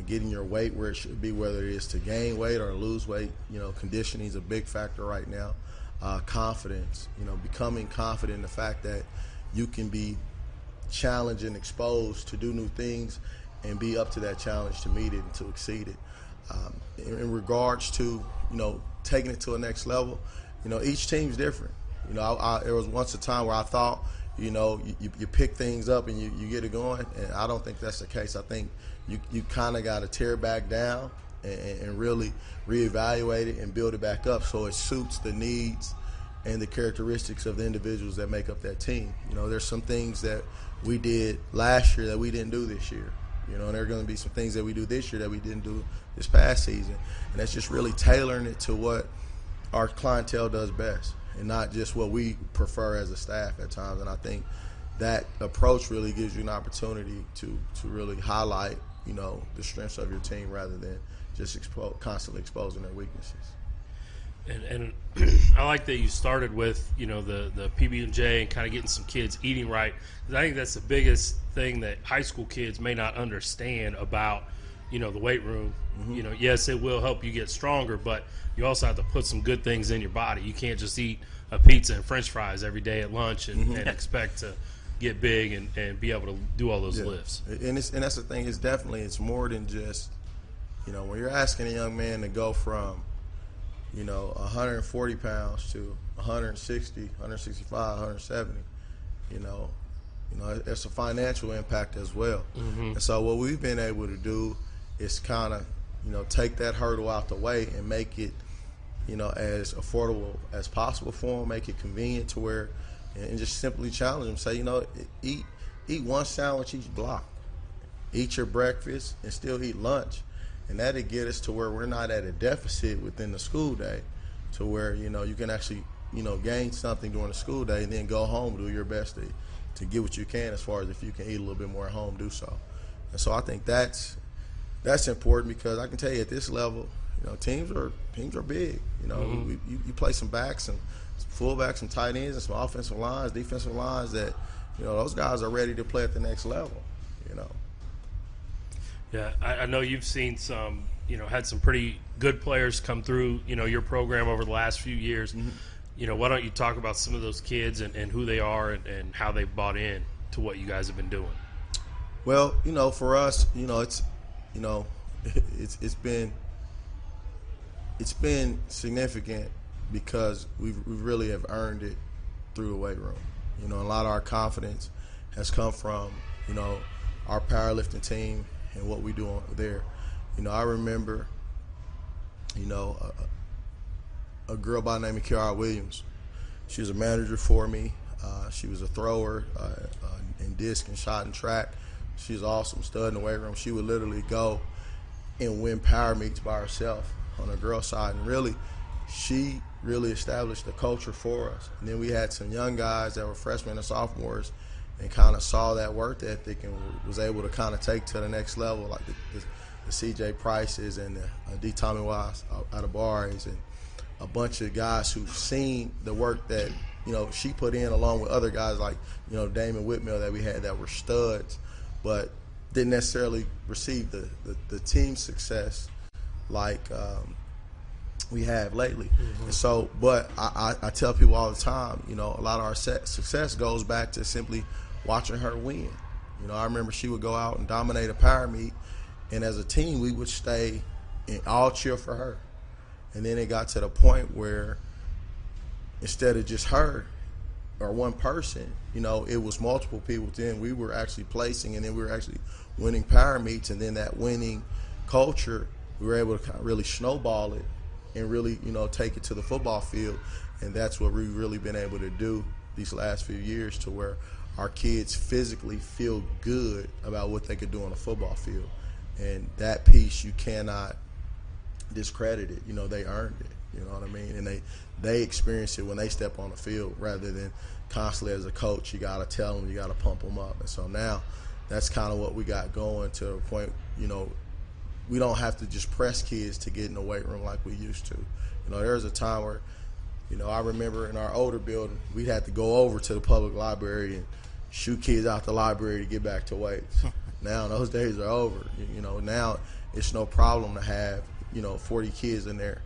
getting your weight where it should be, whether it is to gain weight or lose weight. Conditioning is a big factor right now. Confidence, becoming confident in the fact that you can be challenged and exposed to do new things and be up to that challenge to meet it and to exceed it. In regards to, taking it to a next level, each team's different. There was once a time where I thought, you pick things up and you get it going, and I don't think that's the case. I think you kind of got to tear back down and really reevaluate it and build it back up so it suits the needs and the characteristics of the individuals that make up that team. There's some things that we did last year that we didn't do this year. And there are going to be some things that we do this year that we didn't do this past season. And that's just really tailoring it to what our clientele does best and not just what we prefer as a staff at times. And I think that approach really gives you an opportunity to really highlight, the strengths of your team rather than just constantly exposing their weaknesses. And I like that you started with, the PB&J and kind of getting some kids eating right. Because I think that's the biggest thing that high school kids may not understand about, the weight room. Mm-hmm. Yes, it will help you get stronger, but you also have to put some good things in your body. You can't just eat a pizza and French fries every day at lunch and expect to get big and be able to do all those lifts. And that's the thing. It's more than just, when you're asking a young man to go from 140 pounds to 160, 165, 170, it's a financial impact as well. Mm-hmm. And so what we've been able to do is kind of, take that hurdle out the way and make it, as affordable as possible for them, make it convenient to where, and just simply challenge them. Say, eat one sandwich each block. Eat your breakfast and still eat lunch. And that'll get us to where we're not at a deficit within the school day, to where, you can actually, gain something during the school day and then go home, do your best to get what you can as far as if you can eat a little bit more at home, do so. And so I think that's important because I can tell you at this level, teams are big. Mm-hmm. You play some backs and some fullbacks, some tight ends, and some offensive lines, defensive lines that, those guys are ready to play at the next level, Yeah, I know you've seen some, had some pretty good players come through, your program over the last few years. Mm-hmm. Why don't you talk about some of those kids and who they are and how they bought in to what you guys have been doing? Well, for us, it's been significant because we really have earned it through the weight room. A lot of our confidence has come from, our powerlifting team and what we do there. I remember, a girl by the name of Kiara Williams. She was a manager for me. She was a thrower in disc and shot and track. She's awesome, stud in the weight room. She would literally go and win power meets by herself on the girl side. And really, she really established the culture for us. And then we had some young guys that were freshmen and sophomores and kind of saw that work ethic and was able to kind of take to the next level, like the C.J. Prices and the D. Tommy Wise out of Barres and a bunch of guys who've seen the work that, she put in along with other guys like, Damon Whitmill that we had that were studs, but didn't necessarily receive the team success like we have lately. Mm-hmm. And so, but I tell people all the time, a lot of our success goes back to simply watching her win. I remember she would go out and dominate a power meet, and as a team, we would stay and all cheer for her. And then it got to the point where instead of just her or one person, it was multiple people. Then we were actually placing, and then we were actually winning power meets, and then that winning culture, we were able to kind of really snowball it and really, take it to the football field. And that's what we've really been able to do these last few years, to where our kids physically feel good about what they could do on a football field. And that piece, you cannot discredit it. They earned it. You know what I mean? And they experience it when they step on the field, rather than constantly as a coach, you got to tell them, you got to pump them up. And so now that's kind of what we got going, to the point, we don't have to just press kids to get in the weight room like we used to. There was a time where, I remember in our older building, we'd have to go over to the public library and shoot kids out the library to get back to weights. Now those days are over. Now it's no problem to have 40 kids in there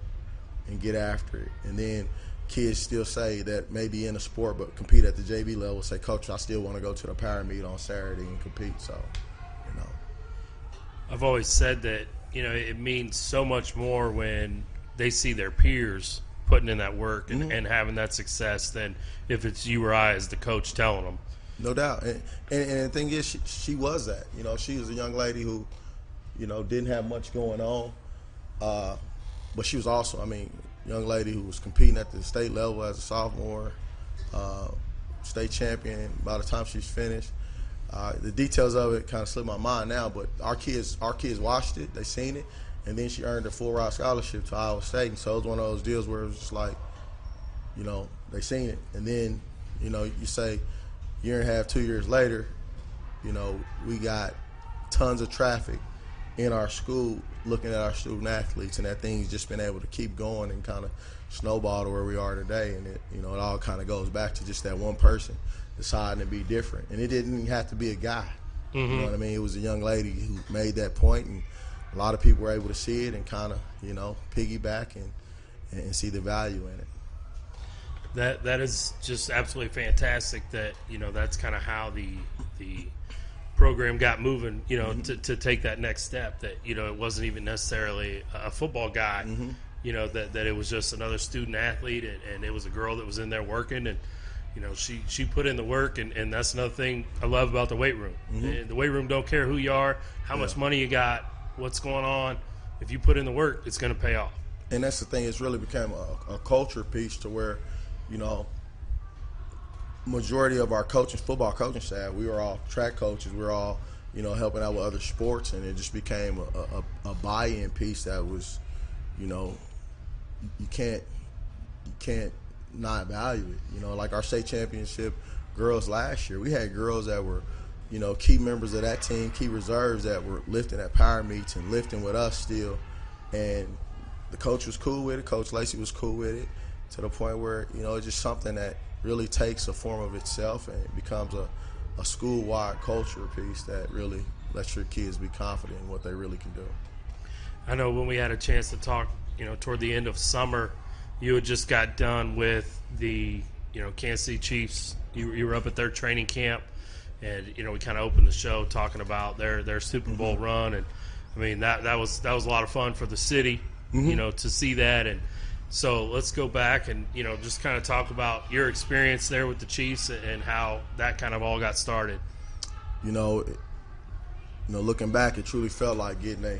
and get after it. And then kids still say that maybe in a sport but compete at the JV level, say, Coach, I still want to go to the power meet on Saturday and compete. So, I've always said that, it means so much more when they see their peers putting in that work and having that success than if it's you or I as the coach telling them. No doubt. And the thing is, she was that. She was a young lady who, didn't have much going on. But she was also, young lady who was competing at the state level as a sophomore, state champion by the time she's finished. The details of it kind of slipped my mind now, but our kids watched it, they seen it, and then she earned a full ride scholarship to Iowa State. And so it was one of those deals where it was just like, they seen it. And then, you say year and a half, 2 years later, we got tons of traffic in our school looking at our student athletes, and that thing's just been able to keep going and kind of snowball to where we are today. And it all kind of goes back to just that one person deciding to be different. And it didn't even have to be a guy. You know what I mean? It was a young lady who made that point, and a lot of people were able to see it and kind of, piggyback and see the value in it. That is just absolutely fantastic that, that's kind of how the program got moving, to take that next step, that, it wasn't even necessarily a football guy, that it was just another student athlete, and it was a girl that was in there working, and, she put in the work, and that's another thing I love about the weight room. The weight room don't care who you are, how much money you got, what's going on. If you put in the work, it's going to pay off. And that's the thing, it's really become a culture piece to where, majority of our football coaching staff, we were all track coaches. We were all, helping out with other sports, and it just became a buy-in piece that was, you can't not value it. Like our state championship girls last year, we had girls that were, key members of that team, key reserves that were lifting at power meets and lifting with us still, and the coach was cool with it. Coach Lacey was cool with it, to the point where it's just something that really takes a form of itself, and it becomes a school-wide culture piece that really lets your kids be confident in what they really can do. I know when we had a chance to talk, toward the end of summer, you had just got done with the, Kansas City Chiefs. You were up at their training camp, and we kind of opened the show talking about their Super Bowl run, and that was a lot of fun for the city, to see that. And so let's go back and just kind of talk about your experience there with the Chiefs and how that kind of all got started. Looking back, it truly felt like getting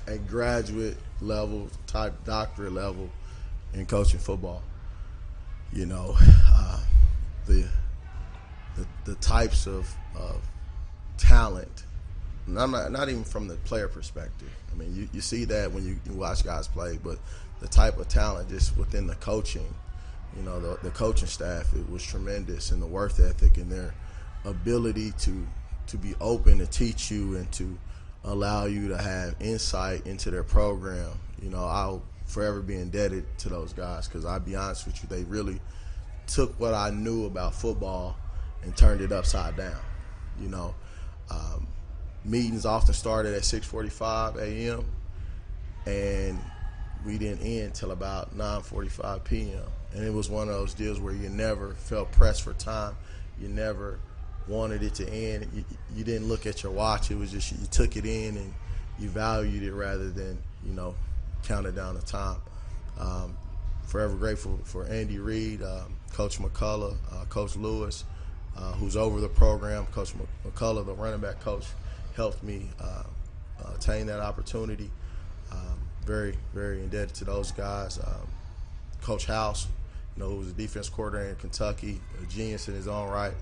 a graduate level type doctorate level in coaching football. The types of talent, not even from the player perspective. You see that when you watch guys play, but the type of talent just within the coaching, the coaching staff, it was tremendous, and the work ethic and their ability to be open to teach you and to allow you to have insight into their program. I'll forever be indebted to those guys, because I'll be honest with you, they really took what I knew about football and turned it upside down. Meetings often started at 6:45 a.m. and we didn't end till about 9:45 p.m. And it was one of those deals where you never felt pressed for time. You never wanted it to end. You didn't look at your watch. It was just you took it in and you valued it rather than, counted down the time. Forever grateful for Andy Reid, Coach McCullough, Coach Lewis, who's over the program. Coach McCullough, the running back coach, helped me attain that opportunity. Very, very indebted to those guys. Coach House, who was a defense coordinator in Kentucky, a genius in his own right,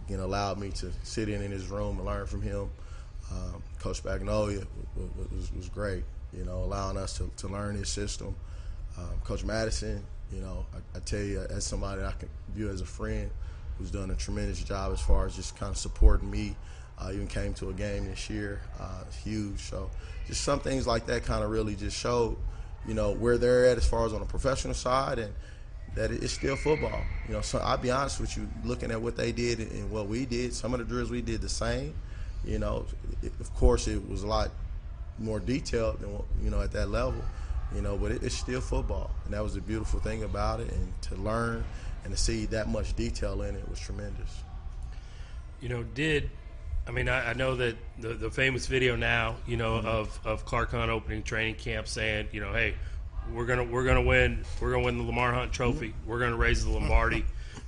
allowed me to sit in his room and learn from him. Coach Magnolia was great, allowing us to learn his system. Coach Madison, I tell you, as somebody I can view as a friend, who's done a tremendous job as far as just kind of supporting me. Even came to a game this year. It's huge. So just some things like that kind of really just showed, where they're at as far as on the professional side, and that it's still football. So I'll be honest with you, looking at what they did and what we did, some of the drills we did the same. Of course, it was a lot more detailed than at that level. But it's still football, and that was the beautiful thing about it. And to learn and to see that much detail in it was tremendous. I know that the famous video now, of Clark Hunt opening training camp saying, hey, we're gonna win the Lamar Hunt Trophy, we're gonna raise the Lombardi.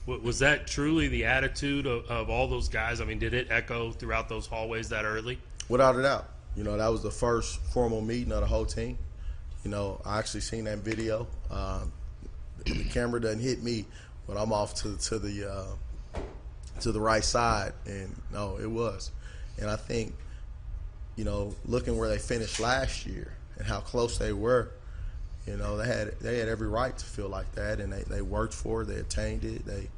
Was that truly the attitude of all those guys? I mean, did it echo throughout those hallways that early? Without a doubt. That was the first formal meeting of the whole team. I actually seen that video. The camera doesn't hit me, but I'm off to the right side, and no, it was. And I think, looking where they finished last year and how close they were, they had every right to feel like that, and they worked for it, they attained it, they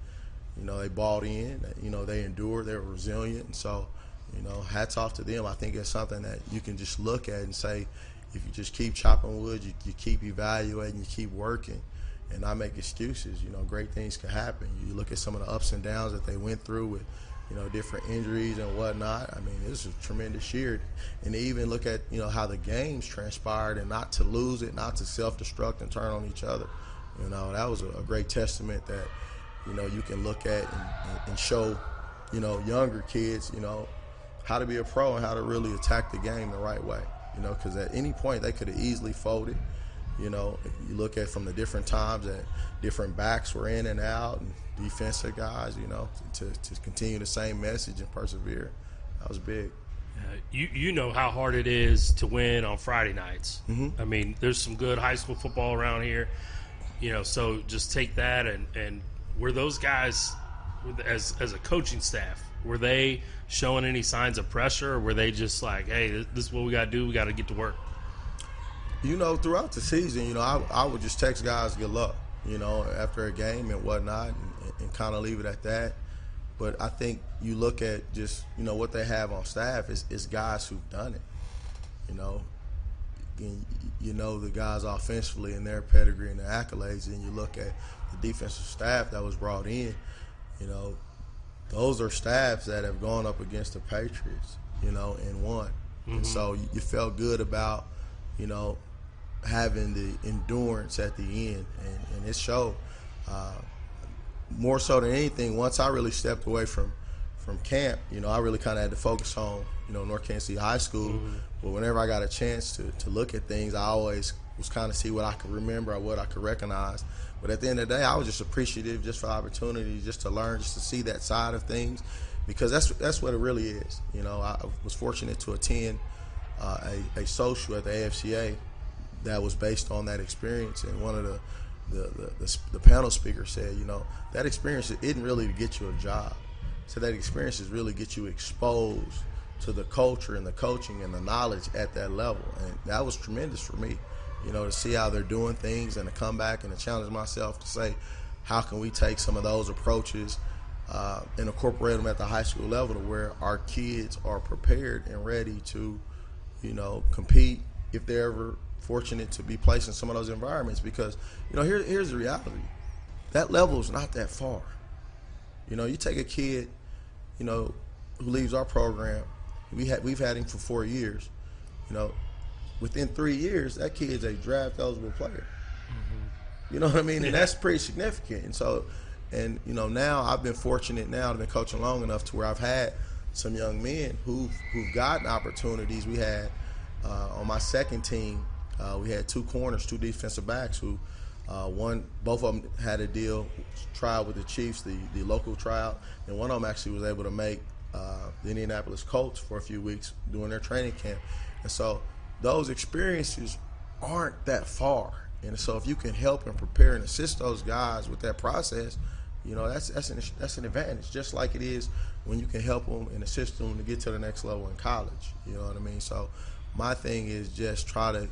bought in, they endured, they were resilient, and so, hats off to them. I think it's something that you can just look at and say, if you just keep chopping wood, you keep evaluating, you keep working, and not make excuses, great things can happen. You look at some of the ups and downs that they went through with, different injuries and whatnot. I mean, this is a tremendous year. And to even look at, how the games transpired and not to lose it, not to self-destruct and turn on each other. That was a great testament that, you can look at and show, younger kids, how to be a pro and how to really attack the game the right way. Because at any point they could have easily folded. You look at from the different times that different backs were in and out, and defensive guys, to continue the same message and persevere. That was big. You know how hard it is to win on Friday nights. Mm-hmm. I mean, there's some good high school football around here, so just take that and were those guys, as a coaching staff, were they showing any signs of pressure, or were they just like, hey, this is what we got to do, we got to get to work? Throughout the season, I would just text guys good luck, after a game and whatnot, and kind of leave it at that. But I think you look at just, what they have on staff is guys who've done it, the guys offensively and their pedigree and their accolades, and you look at the defensive staff that was brought in, those are staffs that have gone up against the Patriots, and won. Mm-hmm. And so you felt good about, having the endurance at the end, and it showed. More so than anything, once I really stepped away from camp, I really kind of had to focus on, North Kansas City High School. Mm-hmm. But whenever I got a chance to look at things, I always was kind of see what I could remember or what I could recognize. But at the end of the day, I was just appreciative just for opportunity, just to learn, just to see that side of things, because that's what it really is. I was fortunate to attend a social at the AFCA that was based on that experience, and one of the panel speakers said, that experience isn't really to get you a job. So that experience is really get you exposed to the culture and the coaching and the knowledge at that level, and that was tremendous for me. To see how they're doing things and to come back and to challenge myself to say, how can we take some of those approaches and incorporate them at the high school level to where our kids are prepared and ready to, compete if they're ever fortunate to be placed in some of those environments. Because, here's the reality. That level is not that far. You take a kid, who leaves our program. We've had him for 4 years. Within 3 years, that kid's a draft eligible player. Mm-hmm. You know what I mean? And that's pretty significant. And so, now I've been fortunate now to be coaching long enough to where I've had some young men who've gotten opportunities. We had on my second team, we had two corners, two defensive backs who both of them had a deal, trial with the Chiefs, the local tryout, and one of them actually was able to make the Indianapolis Colts for a few weeks during their training camp. And so those experiences aren't that far. And so if you can help and prepare and assist those guys with that process, that's an advantage, just like it is when you can help them and assist them to get to the next level in college. You know what I mean? So my thing is just try to,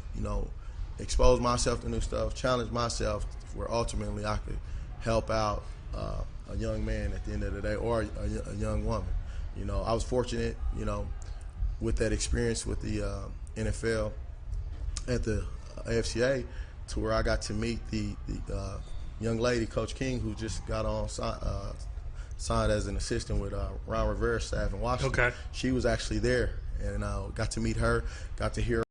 expose myself to new stuff, challenge myself where ultimately I could help out a young man at the end of the day, or a young woman. I was fortunate, with that experience with the NFL at the AFCA, to where I got to meet the young lady, Coach King, who just got on signed as an assistant with Ron Rivera's staff in Washington. Okay. She was actually there, and got to meet her, got to hear